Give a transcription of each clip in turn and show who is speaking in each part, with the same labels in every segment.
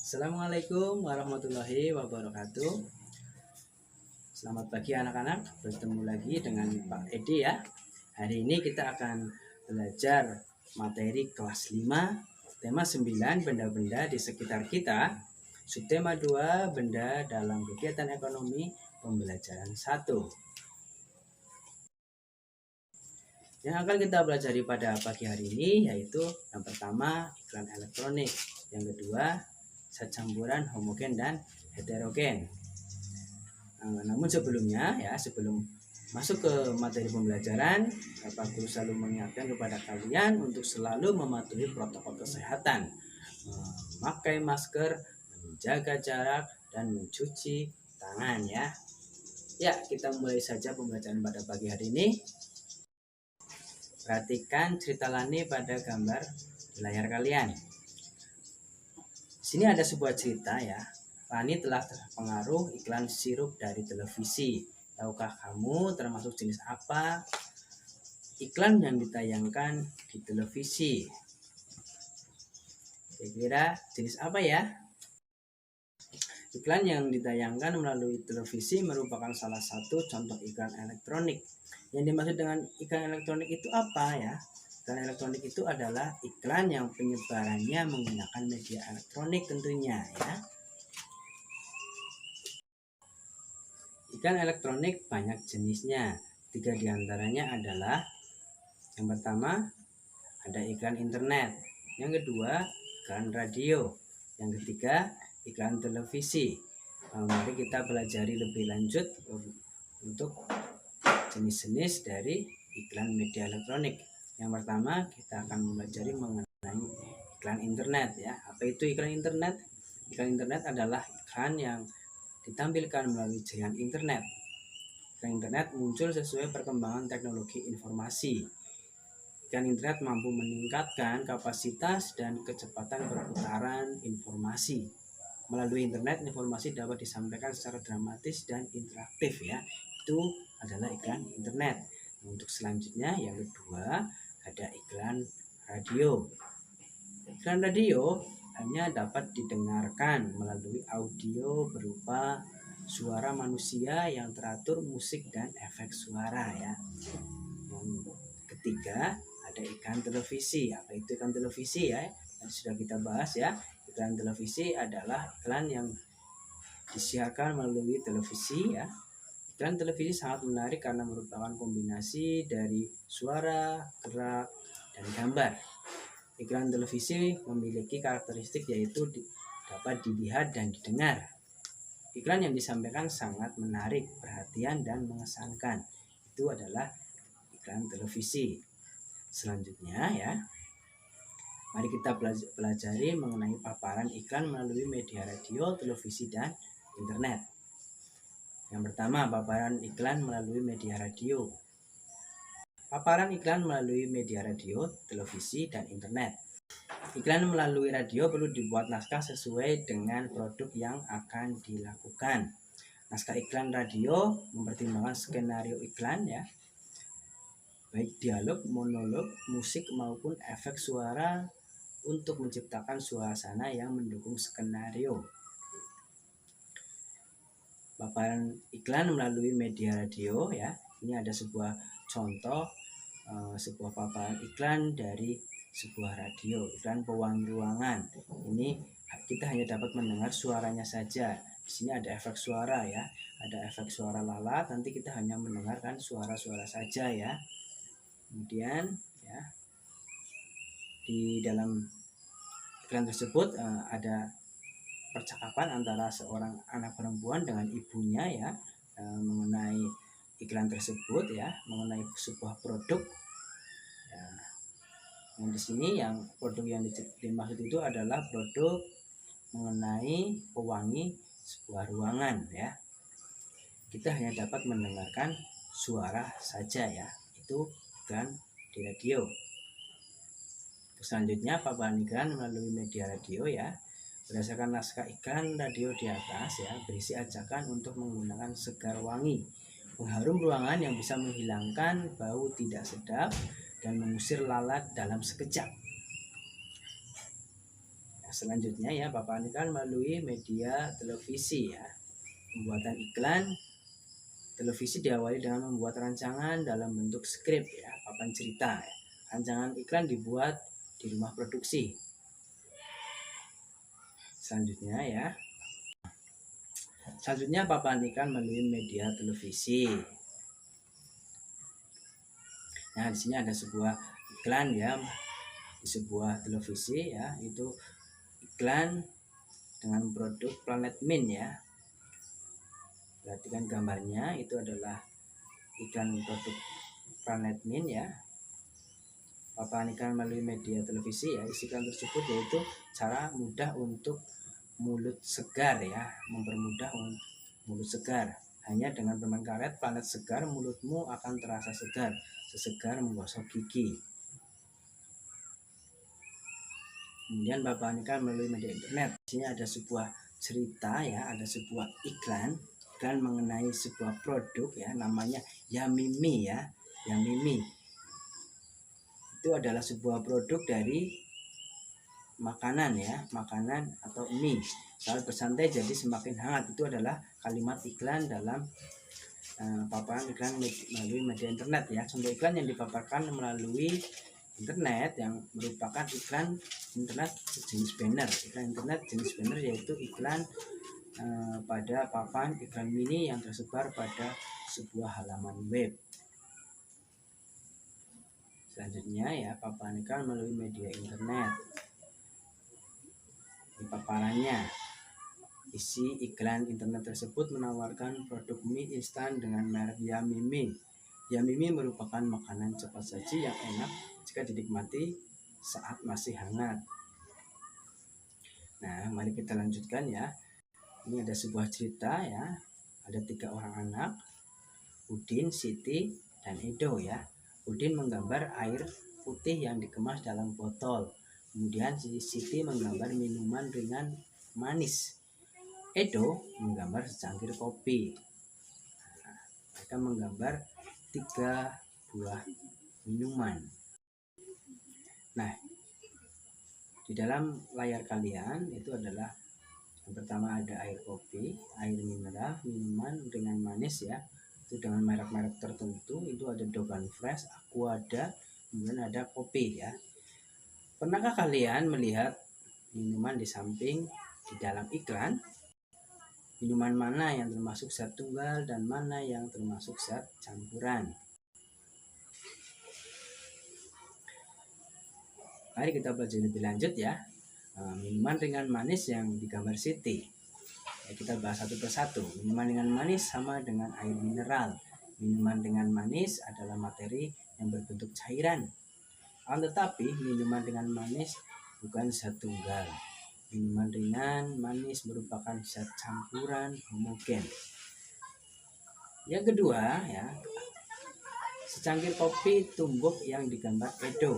Speaker 1: Assalamualaikum warahmatullahi wabarakatuh. Selamat pagi anak-anak, bertemu lagi dengan Pak Edi ya. Hari ini kita akan belajar materi kelas 5, tema 9 benda-benda di sekitar kita, subtema 2 benda dalam kegiatan ekonomi pembelajaran 1. Yang akan kita pelajari pada pagi hari ini yaitu yang pertama iklan elektronik, yang kedua campuran homogen dan heterogen. Namun sebelumnya sebelum masuk ke materi pembelajaran, Bapak Guru selalu mengingatkan kepada kalian untuk selalu mematuhi protokol kesehatan, memakai masker, menjaga jarak, dan mencuci tangan ya. Ya, kita mulai saja pembelajaran pada pagi hari ini. Perhatikan cerita Lani pada gambar di layar kalian. Sini ada sebuah cerita ya. Lani telah terpengaruh iklan sirup dari televisi. Tahukah kamu termasuk jenis apa iklan yang ditayangkan di televisi? Kira-kira jenis apa ya? Iklan yang ditayangkan melalui televisi merupakan salah satu contoh iklan elektronik. Yang dimaksud dengan iklan elektronik itu apa ya? Iklan elektronik itu adalah iklan yang penyebarannya menggunakan media elektronik tentunya ya. Iklan elektronik banyak jenisnya. 3 diantaranya adalah yang pertama ada iklan internet, yang kedua iklan radio, yang ketiga iklan televisi. Mari kita pelajari lebih lanjut untuk jenis-jenis dari iklan media elektronik. Yang pertama kita akan mempelajari mengenai iklan internet ya. Apa itu iklan internet? Iklan internet adalah iklan yang ditampilkan melalui jaringan internet. Iklan internet muncul sesuai perkembangan teknologi informasi. Iklan internet mampu meningkatkan kapasitas dan kecepatan perputaran informasi. Melalui internet, informasi dapat disampaikan secara dramatis dan interaktif ya. Itu adalah iklan internet. Untuk selanjutnya yang kedua ada iklan radio. Iklan radio hanya dapat didengarkan melalui audio berupa suara manusia yang teratur, musik dan efek suara ya. Yang ketiga ada iklan televisi. Apa itu iklan televisi ya? Yang sudah kita bahas ya. Iklan televisi adalah iklan yang disiarkan melalui televisi ya. Iklan televisi sangat menarik karena merupakan kombinasi dari suara, gerak, dan gambar. Iklan televisi memiliki karakteristik yaitu dapat dilihat dan didengar. Iklan yang disampaikan sangat menarik perhatian dan mengesankan. Itu adalah iklan televisi. Selanjutnya ya, mari kita pelajari mengenai paparan iklan melalui media radio, televisi, dan internet. Yang pertama, paparan iklan melalui media radio. Paparan iklan melalui media radio, televisi, dan internet. Iklan melalui radio perlu dibuat naskah sesuai dengan produk yang akan dilakukan. Naskah iklan radio mempertimbangkan skenario iklan ya, baik dialog, monolog, musik maupun efek suara untuk menciptakan suasana yang mendukung skenario. Paparan iklan melalui media radio ya. Ini ada sebuah contoh sebuah paparan iklan dari sebuah radio, iklan pewangi ruangan. Ini kita hanya dapat mendengar suaranya saja. Di sini ada efek suara ya, ada efek suara lalat. Nanti kita hanya mendengarkan suara-suara saja ya. Kemudian ya, di dalam iklan tersebut ada percakapan antara seorang anak perempuan dengan ibunya ya, mengenai iklan tersebut ya, mengenai sebuah produk ya. Yang di sini yang produk yang dimaksud itu adalah produk mengenai pewangi sebuah ruangan ya. Kita hanya dapat mendengarkan suara saja ya. Itu iklan di radio. Selanjutnya paparan iklan melalui media radio ya. Berdasarkan naskah iklan radio di atas ya, berisi ajakan untuk menggunakan segar wangi, pengharum ruangan yang bisa menghilangkan bau tidak sedap dan mengusir lalat dalam sekejap. Nah, selanjutnya ya, paparan iklan melalui media televisi ya. Pembuatan iklan televisi diawali dengan membuat rancangan dalam bentuk skrip ya, papan cerita ya. Rancangan iklan dibuat di rumah produksi. Selanjutnya paparan iklan melalui media televisi. Nah, di sini ada sebuah iklan ya, di sebuah televisi ya, itu iklan dengan produk Planet Mint ya. Perhatikan gambarnya, itu adalah iklan produk Planet Mint ya. Paparan iklan melalui media televisi ya, isi iklan tersebut yaitu cara mudah untuk mulut segar ya, mempermudah mulut segar. Hanya dengan permen karet Planet Segar, mulutmu akan terasa segar, sesegar menggosok gigi. Kemudian paparan iklan melalui media internet. Di sini ada sebuah cerita ya, ada sebuah iklan mengenai sebuah produk ya, namanya Yamimi ya. Yamimi itu adalah sebuah produk dari makanan ya, makanan atau mie. Saat bersantai jadi semakin hangat, itu adalah kalimat iklan dalam paparan iklan melalui media internet ya. Contoh iklan yang dipaparkan melalui internet yang merupakan iklan internet jenis banner. Iklan internet jenis banner yaitu iklan pada papan iklan mini yang tersebar pada sebuah halaman web. Selanjutnya ya, paparan iklan melalui media internet. Di paparannya, isi iklan internet tersebut menawarkan produk mie instan dengan merek Yamimi. Yamimi merupakan makanan cepat saji yang enak jika dinikmati saat masih hangat. Nah, mari kita lanjutkan ya. Ini ada sebuah cerita ya. Ada 3 orang anak, Udin, Siti, dan Edo ya. Udin menggambar air putih yang dikemas dalam botol. Kemudian Siti menggambar minuman ringan manis. Edo menggambar secangkir kopi. Nah, mereka menggambar 3 buah minuman. Nah, di dalam layar kalian itu adalah yang pertama ada air kopi, air mineral, minuman ringan manis ya. Itu dengan merek-merek tertentu, itu ada Dogan Fresh, Aquada, kemudian ada kopi ya. Pernahkah kalian melihat minuman di samping di dalam iklan? Minuman mana yang termasuk zat tunggal dan mana yang termasuk zat campuran? Mari kita pelajari lebih lanjut ya. Minuman ringan manis yang digambar Siti. Ya, kita bahas satu persatu. Minuman ringan manis sama dengan air mineral. Minuman ringan manis adalah materi yang berbentuk cairan. Tetapi minuman ringan manis bukan zat tunggal. Minuman ringan manis merupakan zat campuran homogen. Yang kedua ya, secangkir kopi tumbuk yang digambar Edo.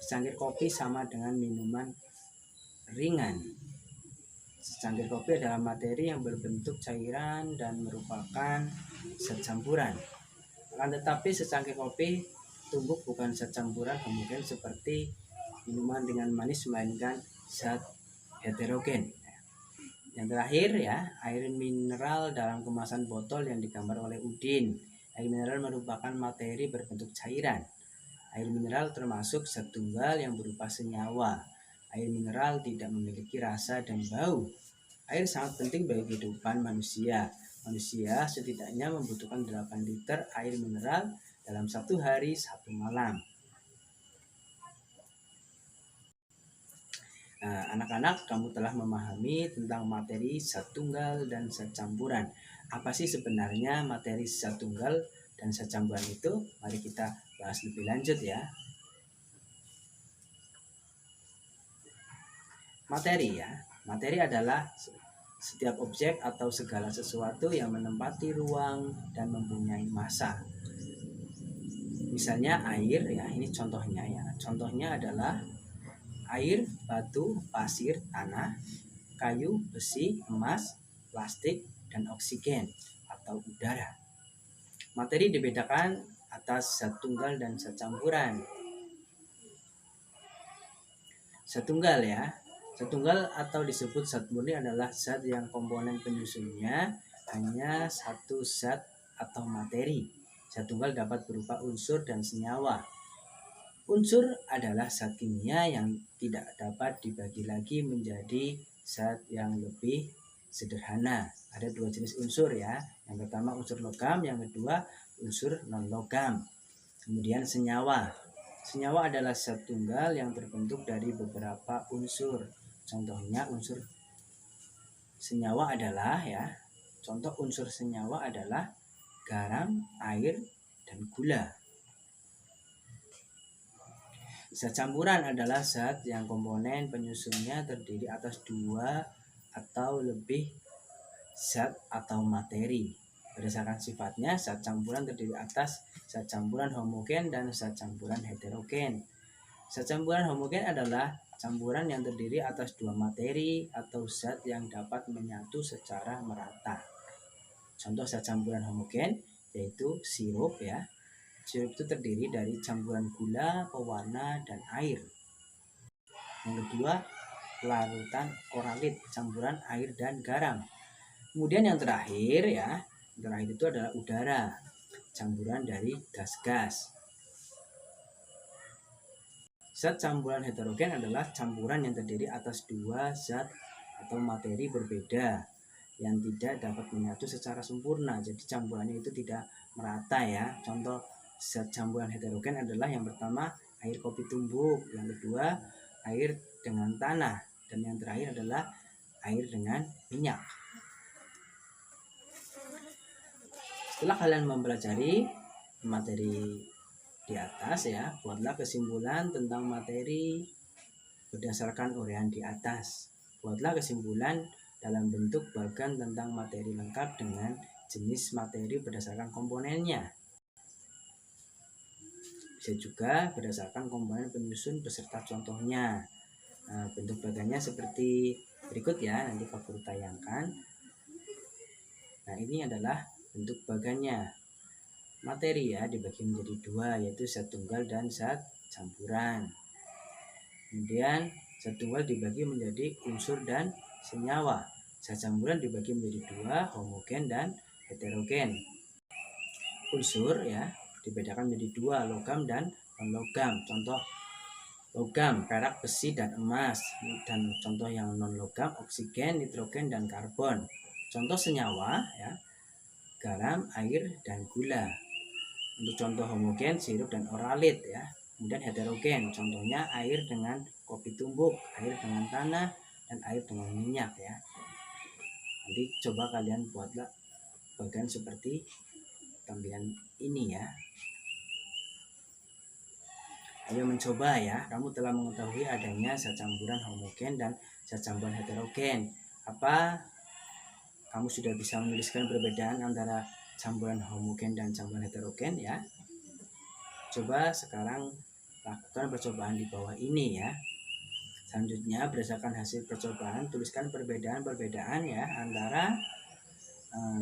Speaker 1: Secangkir kopi sama dengan minuman ringan. Secangkir kopi adalah materi yang berbentuk cairan dan merupakan zat campuran. Tetapi secangkir kopi tumbuk bukan zat campuran homogen seperti minuman ringan manis, melainkan zat heterogen. Yang terakhir ya, air mineral dalam kemasan botol yang digambar oleh Udin. Air mineral merupakan materi berbentuk cairan. Air mineral termasuk zat tunggal yang berupa senyawa. Air mineral tidak memiliki rasa dan bau. Air sangat penting bagi kehidupan manusia. Manusia setidaknya membutuhkan 8 liter air mineral dalam 1 hari 1 malam. Nah, anak-anak, kamu telah memahami tentang materi zat tunggal dan zat campuran. Apa sih sebenarnya materi zat tunggal dan zat campuran itu? Mari kita bahas lebih lanjut ya. Materi ya. Materi adalah setiap objek atau segala sesuatu yang menempati ruang dan mempunyai massa. Misalnya air ya, ini contohnya ya. Contohnya adalah air, batu, pasir, tanah, kayu, besi, emas, plastik, dan oksigen atau udara. Materi dibedakan atas zat tunggal dan zat campuran. Zat tunggal ya, Zat tunggal atau disebut zat murni adalah zat yang komponen penyusunnya hanya satu zat atau materi. Zat tunggal dapat berupa unsur dan senyawa. Unsur adalah zat kimia yang tidak dapat dibagi lagi menjadi zat yang lebih sederhana. Ada dua jenis unsur ya. Yang pertama unsur logam, yang kedua unsur non-logam. Kemudian senyawa. Senyawa adalah zat tunggal yang terbentuk dari beberapa unsur. Contohnya unsur senyawa adalah contoh unsur senyawa adalah garam, air, dan gula. Zat campuran adalah zat yang komponen penyusunnya terdiri atas dua atau lebih zat atau materi. Berdasarkan sifatnya, zat campuran terdiri atas zat campuran homogen dan zat campuran heterogen. Zat campuran homogen adalah campuran yang terdiri atas dua materi atau zat yang dapat menyatu secara merata. Contoh zat campuran homogen yaitu sirup ya. Sirup itu terdiri dari campuran gula, pewarna, dan air. Yang kedua, larutan oralit, campuran air dan garam. Kemudian yang terakhir itu adalah udara, campuran dari gas-gas. Zat campuran heterogen adalah campuran yang terdiri atas dua zat atau materi berbeda yang tidak dapat menyatu secara sempurna. Jadi campurannya itu tidak merata ya. Contoh zat campuran heterogen adalah yang pertama air kopi tumbuk, yang kedua air dengan tanah, dan yang terakhir adalah air dengan minyak. Setelah kalian mempelajari materi di atas buatlah kesimpulan tentang materi berdasarkan uraian di atas. Buatlah kesimpulan dalam bentuk bagan tentang materi lengkap dengan jenis materi berdasarkan komponennya. Bisa juga berdasarkan komponen penyusun beserta contohnya. Bentuk bagannya seperti berikut ya, nanti Pak Guru tayangkan. Nah, ini adalah bentuk bagannya. Materi dibagi menjadi dua, yaitu zat tunggal dan zat campuran. Kemudian zat tunggal dibagi menjadi unsur dan senyawa. Zat campuran dibagi menjadi dua, homogen dan heterogen. Unsur dibedakan menjadi dua, logam dan non-logam. Contoh logam, perak, besi, dan emas. Dan contoh yang non-logam, oksigen, nitrogen, dan karbon. Contoh senyawa garam, air, dan gula. Untuk contoh homogen, sirup dan oralit Kemudian heterogen, contohnya air dengan kopi tumbuk, air dengan tanah, dan air dengan minyak Nanti coba kalian buatlah bagan seperti tampilan ini Ayo mencoba kamu telah mengetahui adanya zat campuran homogen dan zat campuran heterogen. Apa kamu sudah bisa menuliskan perbedaan antara campuran homogen dan campuran heterogen Coba sekarang lakukan percobaan di bawah ini Selanjutnya berdasarkan hasil percobaan tuliskan perbedaan-perbedaan antara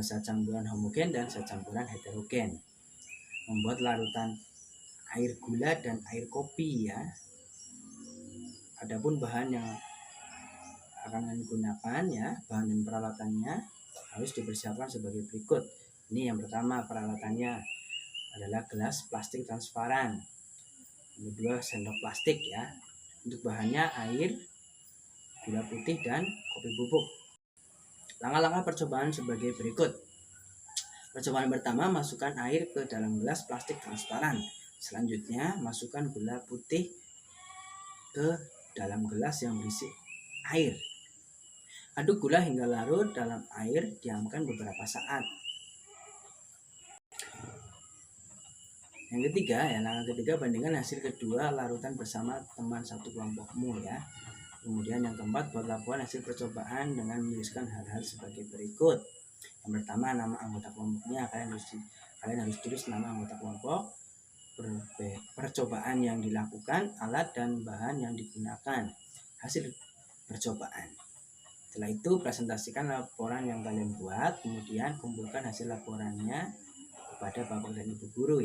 Speaker 1: zat campuran homogen dan zat campuran heterogen. Membuat larutan air gula dan air kopi Adapun bahan yang akan digunakan bahan dan peralatannya harus dipersiapkan sebagai berikut. Ini yang pertama, peralatannya adalah gelas plastik transparan. Yang kedua, sendok plastik Untuk bahannya air, gula putih, dan kopi bubuk. Langkah-langkah percobaan sebagai berikut. Percobaan pertama, masukkan air ke dalam gelas plastik transparan. Selanjutnya, masukkan gula putih ke dalam gelas yang berisi air. Aduk gula hingga larut dalam air, diamkan beberapa saat. Yang ketiga, langkah ketiga, bandingkan hasil kedua larutan bersama teman satu kelompokmu Kemudian yang keempat, buat laporan hasil percobaan dengan menuliskan hal-hal sebagai berikut. Yang pertama, nama anggota kelompoknya. Kalian harus tulis nama anggota kelompok, percobaan yang dilakukan, alat dan bahan yang digunakan, hasil percobaan. Setelah itu presentasikan laporan yang kalian buat, kemudian kumpulkan hasil laporannya kepada Bapak dan Ibu guru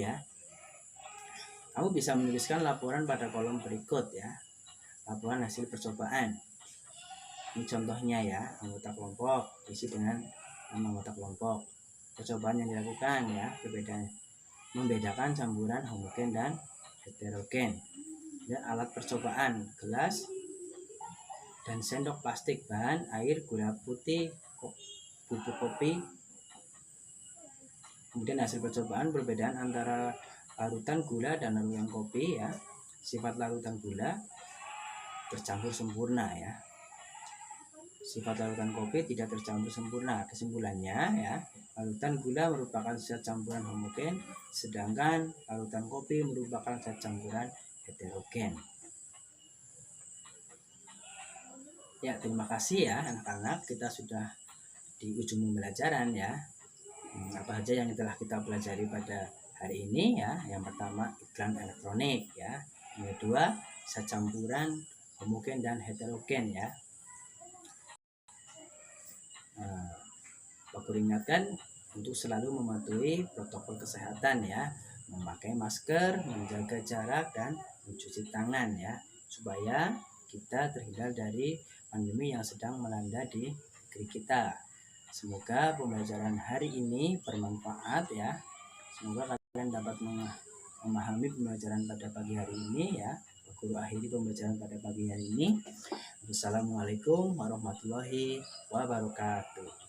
Speaker 1: Kamu bisa menuliskan laporan pada kolom berikut laporan hasil percobaan. Ini contohnya ya, anggota kelompok diisi dengan nama anggota kelompok. Percobaan yang dilakukan ya, membedakan campuran homogen dan heterogen. Ya, alat percobaan gelas dan sendok plastik, bahan air, gula putih, bubuk kopi. Kemudian hasil percobaan perbedaan antara larutan gula dan larutan kopi ya. Sifat larutan gula tercampur sempurna ya. Sifat larutan kopi tidak tercampur sempurna. Kesimpulannya ya, larutan gula merupakan zat campuran homogen, sedangkan larutan kopi merupakan zat campuran heterogen. Ya, terima kasih ya anak-anak, kita sudah di ujung pembelajaran ya. Apa saja yang telah kita pelajari pada hari ini ya. Yang pertama, iklan elektronik ya. Yang kedua, zat campuran homogen dan heterogen ya. Aku ingatkan untuk selalu mematuhi protokol kesehatan ya, memakai masker, menjaga jarak, dan mencuci tangan ya, supaya kita terhindar dari pandemi yang sedang melanda di negeri kita. Semoga pembelajaran hari ini bermanfaat ya. Semoga kalian dapat memahami pembelajaran pada pagi hari ini ya. Guru akhiri pembelajaran pada pagi hari ini. Wassalamualaikum warahmatullahi wabarakatuh.